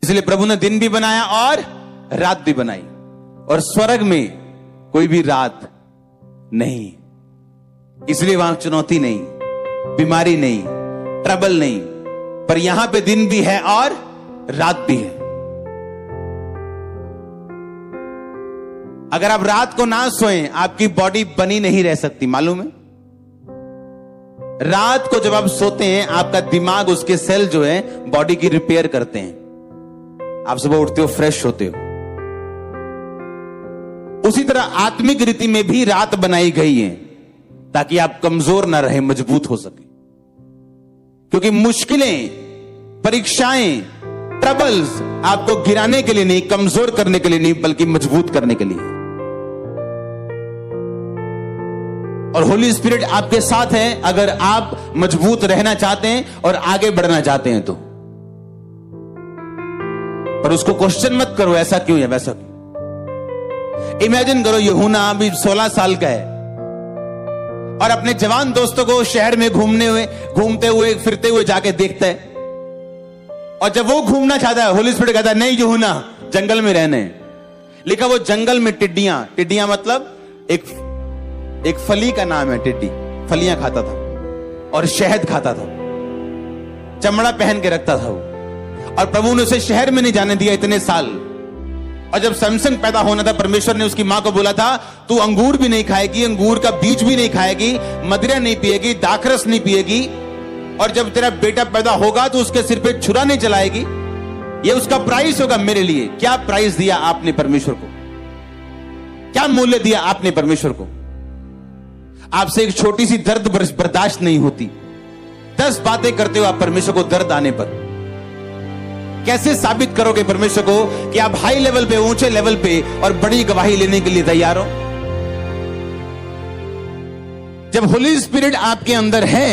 इसलिए प्रभु ने दिन भी बनाया और रात भी बनाई, और स्वर्ग में कोई भी रात नहीं, इसलिए वहां चुनौती नहीं, बीमारी नहीं, ट्रबल नहीं, पर यहां पे दिन भी है और रात भी है। अगर आप रात को ना सोएं, आपकी बॉडी बनी नहीं रह सकती, मालूम है? रात को जब आप सोते हैं, आपका दिमाग, उसके सेल जो है बॉडी की रिपेयर करते हैं, आप सुबह उठते हो, फ्रेश होते हो। उसी तरह आत्मिक रीति में भी रात बनाई गई है ताकि आप कमजोर ना रहे, मजबूत हो सके। क्योंकि मुश्किलें, परीक्षाएं, ट्रबल्स आपको गिराने के लिए नहीं, कमजोर करने के लिए नहीं, बल्कि मजबूत करने के लिए। और होली स्पिरिट आपके साथ है अगर आप मजबूत रहना चाहते हैं और आगे बढ़ना चाहते हैं तो। पर उसको क्वेश्चन मत करो, ऐसा क्यों है, वैसा क्यों। इमेजिन करो, यूहन्ना अभी 16 साल का है और अपने जवान दोस्तों को शहर में घूमते हुए फिरते हुए जाके देखता है, और जब वो घूमना चाहता है, होली स्पिरिट कहता है नहीं यूहन्ना, जंगल में रहने। लिखा वो जंगल में टिड्डियां मतलब एक फली का नाम है, टिड्डी फलियां खाता था और शहद खाता था, चमड़ा पहन के रखता था वो। और प्रभु ने उसे शहर में नहीं जाने दिया इतने साल। और जब सैमसन पैदा होना था, परमेश्वर ने उसकी मां को बोला था, तू अंगूर भी नहीं खाएगी, अंगूर का बीज भी नहीं खाएगी, मदिरा नहीं पिएगी, दाखरस नहीं पिएगी, और जब तेरा बेटा पैदा होगा तो उसके सिर पे छुरा नहीं चलाएगी, ये उसका प्राइस होगा मेरे लिए। क्या प्राइस दिया आपने परमेश्वर को? क्या मूल्य दिया आपने परमेश्वर को? आपसे एक छोटी सी दर्द बर्दाश्त नहीं होती, 10 बातें करते हो आप परमेश्वर को दर्द आने पर। कैसे साबित करोगे परमेश्वर को कि आप हाई लेवल पे, ऊंचे लेवल पे और बड़ी गवाही लेने के लिए तैयार हो? जब होली स्पिरिट आपके अंदर है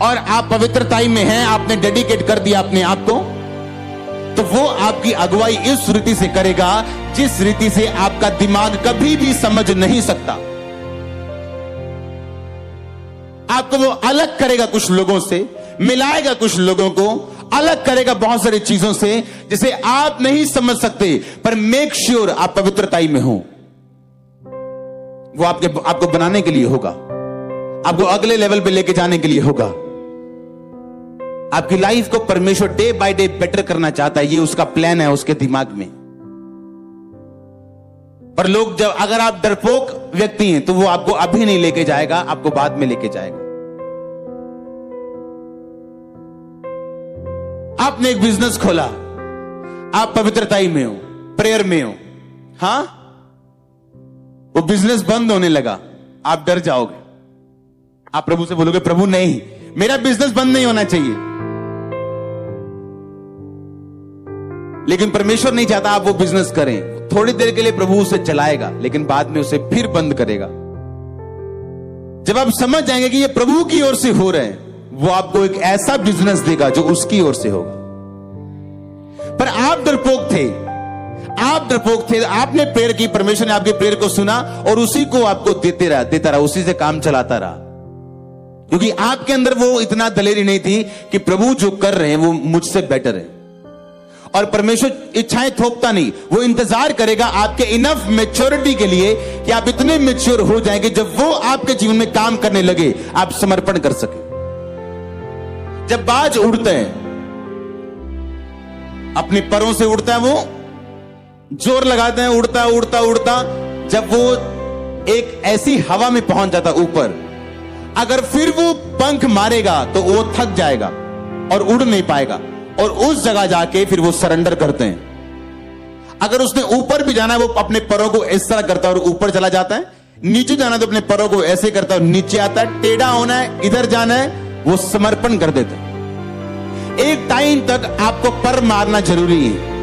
और आप पवित्रताई में हैं, आपने डेडिकेट कर दिया अपने आप को, तो वो आपकी अगुवाई इस रीति से करेगा जिस रीति से आपका दिमाग कभी भी समझ नहीं सकता। आपको वो अलग करेगा कुछ लोगों से, मिलाएगा कुछ लोगों को, अलग करेगा बहुत सारी चीजों से जिसे आप नहीं समझ सकते, पर मेक श्योर आप पवित्रताई में हो। वो आपको बनाने के लिए होगा, आपको अगले लेवल पे लेके जाने के लिए होगा। आपकी लाइफ को परमेश्वर डे बाय डे बेटर करना चाहता है, ये उसका प्लान है उसके दिमाग में। पर लोग अगर आप डरपोक व्यक्ति हैं तो वो आपको अभी नहीं लेके जाएगा, आपको बाद में लेके जाएगा। आपने एक बिजनेस खोला, आप पवित्रताई में हो, प्रेयर में हो, हां, वो बिजनेस बंद होने लगा, आप डर जाओगे। आप प्रभु से बोलोगे, प्रभु नहीं, मेरा बिजनेस बंद नहीं होना चाहिए। लेकिन परमेश्वर नहीं चाहता आप वो बिजनेस करें। थोड़ी देर के लिए प्रभु उसे चलाएगा, लेकिन बाद में उसे फिर बंद करेगा। जब आप समझ जाएंगे कि ये प्रभु की ओर से हो रहा है, वो आपको एक ऐसा बिजनेस देगा जो उसकी ओर से होगा। पर आप डरपोक थे, आपने प्रेयर की, परमेश्वर ने आपकी प्रेयर को सुना और उसी को आपको देता रहा, उसी से काम चलाता रहा, क्योंकि आपके अंदर वो इतना दलेरी नहीं थी कि प्रभु जो कर रहे हैं वो मुझसे बेटर है। और परमेश्वर इच्छाएं थोपता नहीं, वो इंतजार करेगा आपके इनफ मैच्योरिटी के लिए कि आप इतने मैच्योर हो जाएंगे, जब वो आपके जीवन में काम करने लगे आप समर्पण कर सके। जब बाज उड़ते हैं, अपने परों से उड़ता है, वो जोर लगाते हैं, उड़ता, जब वो एक ऐसी हवा में पहुंच जाता ऊपर, अगर फिर वो पंख मारेगा तो वो थक जाएगा और उड़ नहीं पाएगा, और उस जगह जाके फिर वो सरेंडर करते हैं। अगर उसने ऊपर भी जाना है, वो अपने परों को इस तरह करता है और ऊपर चला जाता है, नीचे जाना है तो अपने परों को ऐसे करता है और नीचे आता है, टेढ़ा होना है, इधर जाना है, वो समर्पण कर देते हैं। एक टाइम तक आपको पर मारना जरूरी है,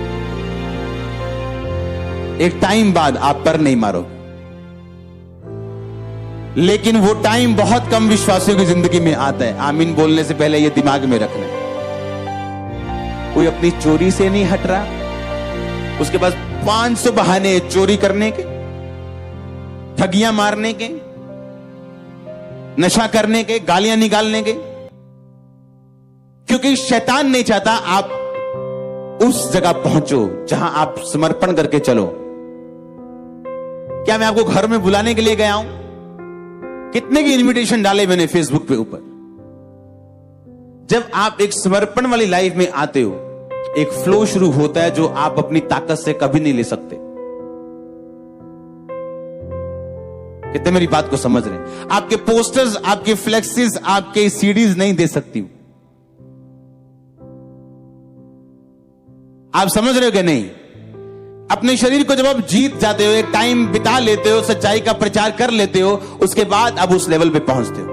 एक टाइम बाद आप पर नहीं मारो। लेकिन वो टाइम बहुत कम विश्वासियों की जिंदगी में आता है। आमीन बोलने से पहले ये दिमाग में रखना है। कोई अपनी चोरी से नहीं हट रहा, उसके पास 500 बहाने चोरी करने के, ठगियां मारने के, नशा करने के, गालियां निकालने के, क्योंकि शैतान नहीं चाहता आप उस जगह पहुंचो जहां आप समर्पण करके चलो। क्या मैं आपको घर में बुलाने के लिए गया हूं? कितने की इनविटेशन डाले मैंने फेसबुक पे ऊपर। जब आप एक समर्पण वाली लाइफ में आते हो, एक फ्लो शुरू होता है जो आप अपनी ताकत से कभी नहीं ले सकते। कितने मेरी बात को समझ रहे हैं? आपके पोस्टर्स, आपके फ्लेक्सीज, आपके सीडीज नहीं दे सकती। आप समझ रहे हो कि नहीं? अपने शरीर को जब आप जीत जाते हो, एक टाइम बिता लेते हो, सच्चाई का प्रचार कर लेते हो, उसके बाद आप उस लेवल पे पहुंचते हो।